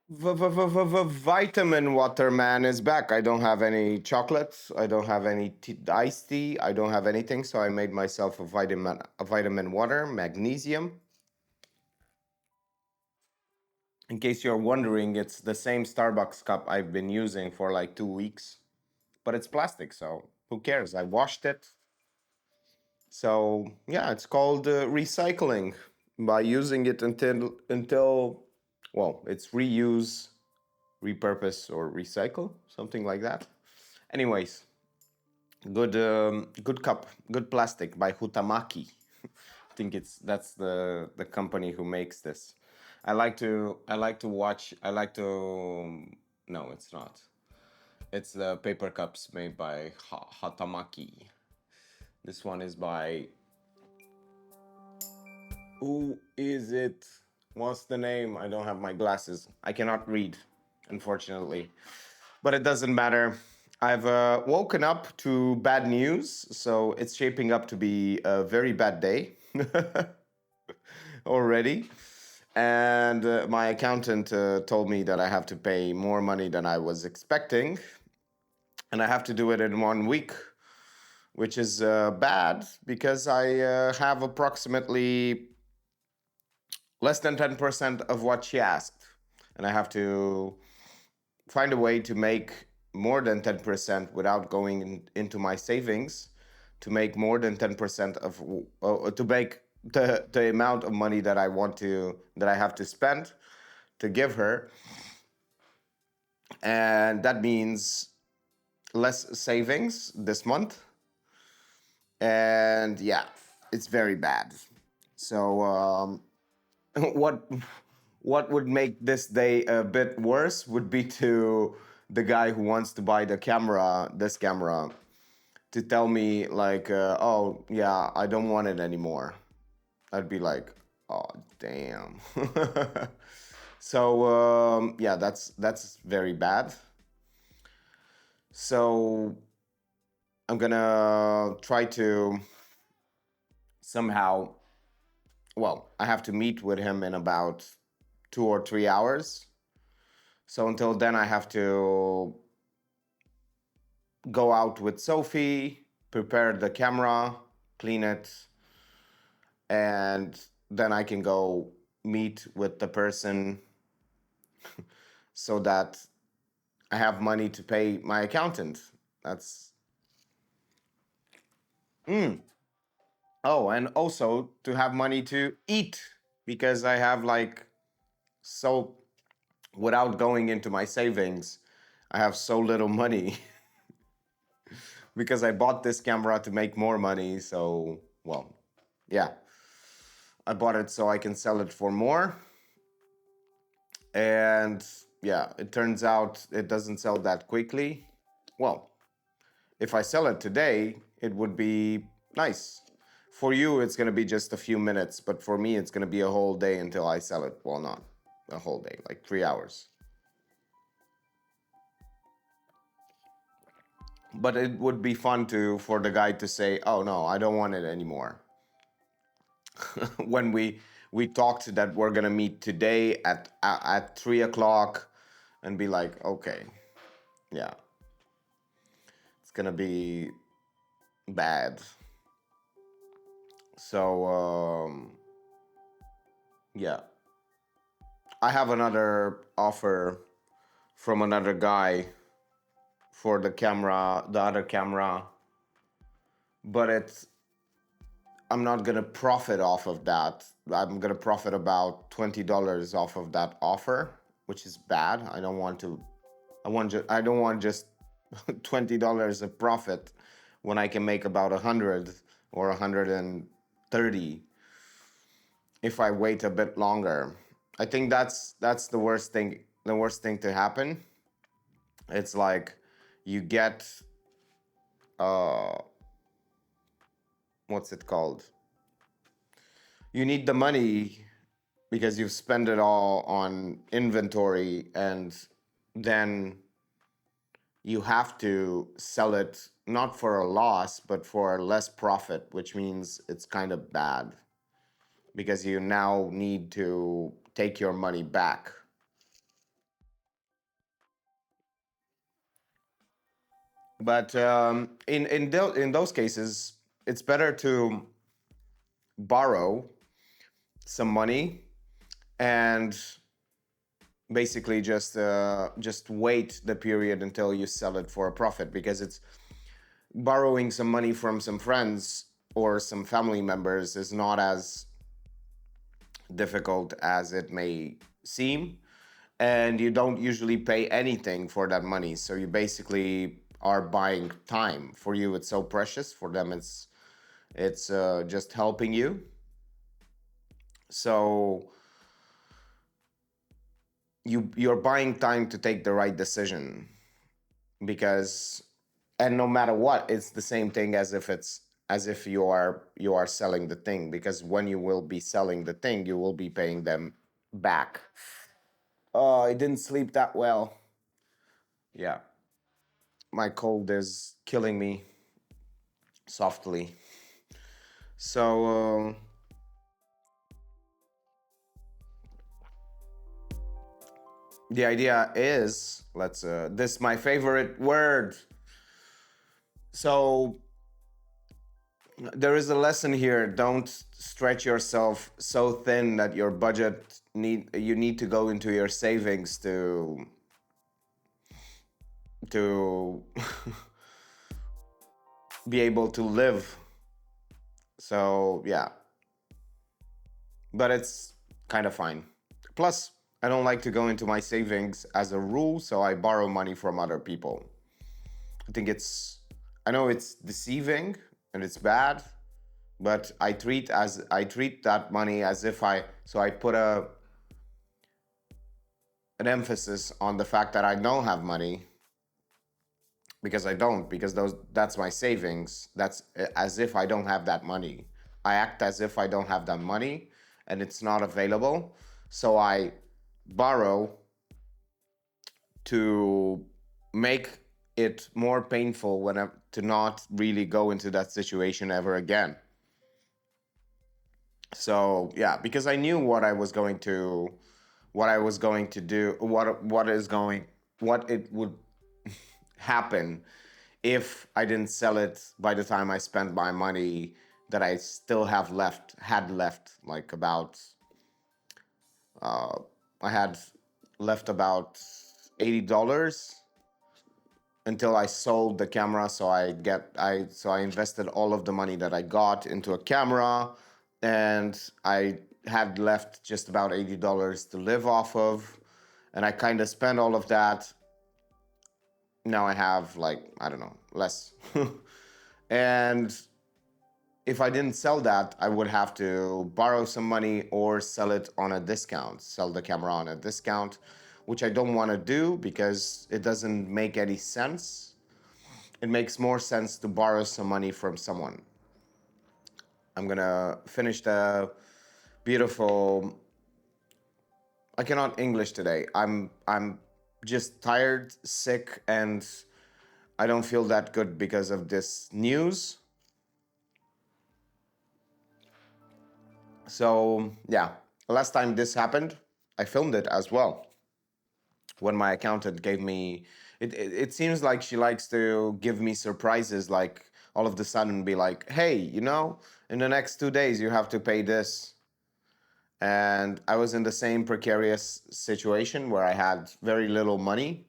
Vitamin water man is back. I don't have any chocolates. I don't have any iced tea. I don't have anything. So I made myself a vitamin water, magnesium. In case you're wondering, it's the same Starbucks cup I've been using for like 2 weeks, but it's plastic. So who cares? I washed it. So yeah, it's called recycling by using it until well, it's reuse, repurpose, or recycle, something like that. Anyways, good cup, good plastic by Hutamaki. I think that's the company who makes this. I like to watch. I like to. No, it's not. It's the paper cups made by Hatamaki. This one is by, who is it? What's the name? I don't have my glasses. I cannot read, unfortunately. But it doesn't matter. I've woken up to bad news, so it's shaping up to be a very bad day already. And my accountant told me that I have to pay more money than I was expecting, and I have to do it in 1 week, which is bad because I have approximately less than 10% of what she asked. And I have to find a way to make more than 10% without going into my savings, to make more than 10% of, to make the amount of money that that I have to spend to give her. And that means less savings this month. And yeah, it's very bad. So, what what would make this day a bit worse would be to the guy who wants to buy this camera, to tell me like, oh yeah, I don't want it anymore. I'd be like, oh damn. So yeah, that's very bad. So I'm gonna try to somehow. Well, I have to meet with him in about 2 or 3 hours. So until then, I have to go out with Sophie, prepare the camera, clean it, and then I can go meet with the person so that I have money to pay my accountant. That's mm. Oh, and also to have money to eat, because I have like, so without going into my savings, I have so little money because I bought this camera to make more money. So, well, yeah, I bought it so I can sell it for more. And yeah, it turns out it doesn't sell that quickly. Well, if I sell it today, it would be nice. For you, it's going to be just a few minutes, but for me, it's going to be a whole day until I sell it. Well, not a whole day, like 3 hours. But it would be fun to for the guy to say, "Oh no, I don't want it anymore." When we talked that we're gonna meet today at 3 o'clock, and be like, "Okay, yeah, it's gonna be bad." So yeah, I have another offer from another guy for the other camera, but I'm not gonna profit off of that. I'm gonna profit about $20 off of that offer, which is bad. I don't want to. I don't want just $20 of profit when I can make about 100 or 130 if I wait a bit longer. I think that's the worst thing. The worst thing to happen. It's like you get uh, what's it called? You need the money because you've spent it all on inventory, and then you have to sell it not for a loss but for less profit, which means it's kind of bad because you now need to take your money back. But in those cases, it's better to borrow some money and basically just wait the period until you sell it for a profit, because it's borrowing some money from some friends or some family members is not as difficult as it may seem, and you don't usually pay anything for that money, so you basically are buying time. For you it's so precious, for them it's just helping you. So you're buying time to take the right decision, because and no matter what, it's the same thing as if you are selling the thing, because when you will be selling the thing you will be paying them back. Oh, I didn't sleep that well. Yeah, my cold is killing me softly. So the idea is, let's this my favorite word. So there is a lesson here: don't stretch yourself so thin that your budget you need to go into your savings to be able to live. So yeah, but it's kind of fine. Plus, I don't like to go into my savings as a rule, so I borrow money from other people. I think I know it's deceiving and it's bad, but I treat that money as if I put an emphasis on the fact that I don't have money, because I don't, because that's my savings. That's as if I don't have that money. I act as if I don't have that money and it's not available. So I borrow to make it more painful to not really go into that situation ever again. So yeah, because I knew what I was going to do, what it would happen if I didn't sell it by the time I spent my money that I still had left, like about uh, I had left about $80 until I sold the camera. So I invested all of the money that I got into a camera, and I had left just about $80 to live off of, and I kind of spent all of that. Now I have, like, I don't know, less. And if I didn't sell that, I would have to borrow some money or sell it on a discount, sell the camera on a discount, which I don't want to do because it doesn't make any sense. It makes more sense to borrow some money from someone. I'm gonna finish the beautiful. I cannot English today. I'm just tired, sick, and I don't feel that good because of this news. So yeah, last time this happened, I filmed it as well. When my accountant gave me, it seems like she likes to give me surprises, like all of the sudden be like, hey, in the next 2 days you have to pay this. And I was in the same precarious situation where I had very little money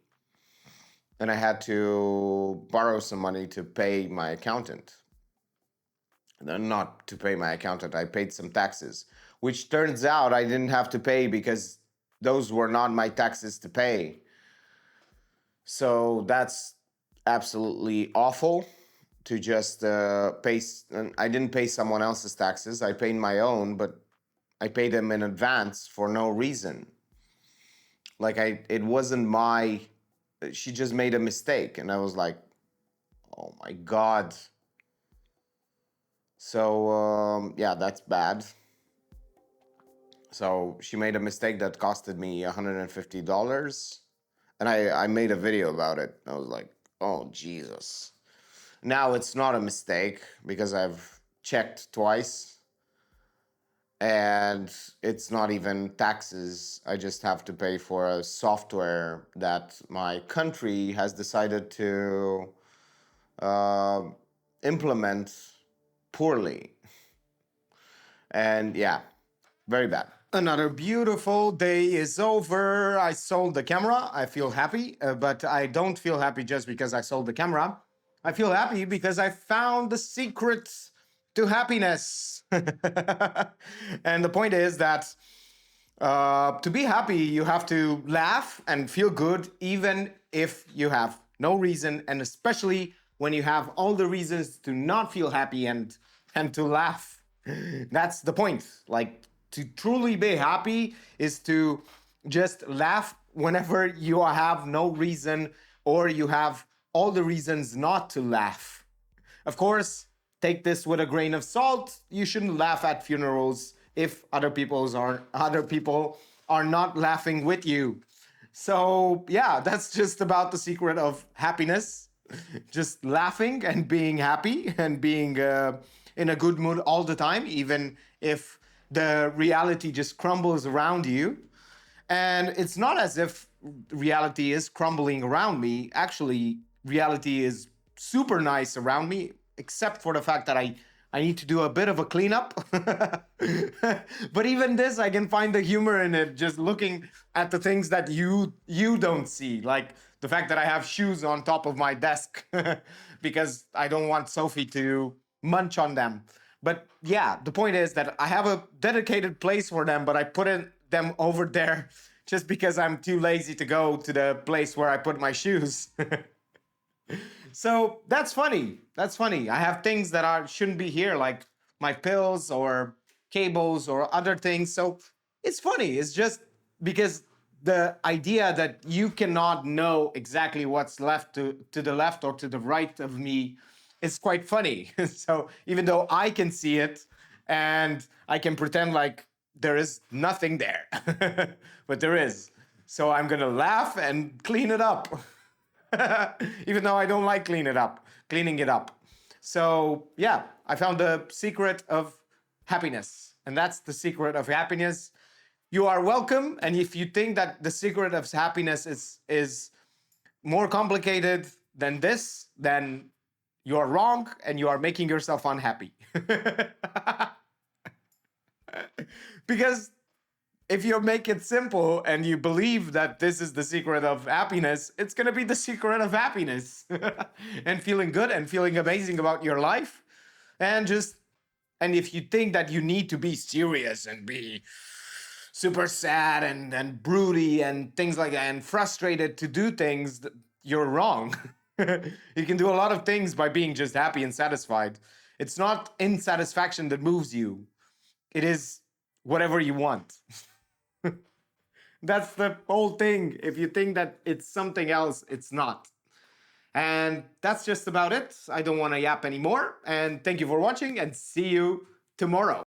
and I had to borrow some money to pay my accountant. Not to pay my accountant, I paid some taxes, which turns out I didn't have to pay because those were not my taxes to pay. So that's absolutely awful to just pay. I didn't pay someone else's taxes. I paid my own, but I paid them in advance for no reason. Like it wasn't my. She just made a mistake, and I was like, "Oh my god!" So yeah, that's bad. So she made a mistake that costed me $150, and I made a video about it. I was like, "Oh Jesus!" Now it's not a mistake because I've checked twice, and it's not even taxes. I just have to pay for a software that my country has decided to uh, implement poorly. And yeah, very bad. Another beautiful day is over. I sold the camera. I feel happy, but I don't feel happy just because I sold the camera. I feel happy because I found the secret to happiness. And the point is that to be happy, you have to laugh and feel good, even if you have no reason, and especially when you have all the reasons to not feel happy and to laugh. That's the point. Like, to truly be happy is to just laugh whenever you have no reason or you have all the reasons not to laugh. Of course, take this with a grain of salt. You shouldn't laugh at funerals if other people are not laughing with you. So, yeah, that's just about the secret of happiness. Just laughing and being happy and being in a good mood all the time, even if the reality just crumbles around you. And it's not as if reality is crumbling around me. Actually, reality is super nice around me, except for the fact that I need to do a bit of a cleanup. But even this, I can find the humor in it, just looking at the things that you don't see, like the fact that I have shoes on top of my desk because I don't want Sophie to munch on them. But yeah, the point is that I have a dedicated place for them, but I put them over there just because I'm too lazy to go to the place where I put my shoes. So that's funny. That's funny. I have things that shouldn't be here, like my pills or cables or other things. So it's funny. It's just because the idea that you cannot know exactly what's left to the left or to the right of me is quite funny. So even though I can see it and I can pretend like there is nothing there, but there is. So I'm gonna laugh and clean it up. Even though I don't like cleaning it up. So yeah, I found the secret of happiness, and that's the secret of happiness. You are welcome, and if you think that the secret of happiness is more complicated than this, then you are wrong, and you are making yourself unhappy. Because if you make it simple and you believe that this is the secret of happiness, it's going to be the secret of happiness and feeling good and feeling amazing about your life. And just, and if you think that you need to be serious and be super sad and broody and things like that and frustrated to do things, you're wrong. You can do a lot of things by being just happy and satisfied. It's not insatisfaction that moves you, it is whatever you want. That's the whole thing. If you think that it's something else, it's not. And that's just about it. I don't want to yap anymore. And thank you for watching and see you tomorrow.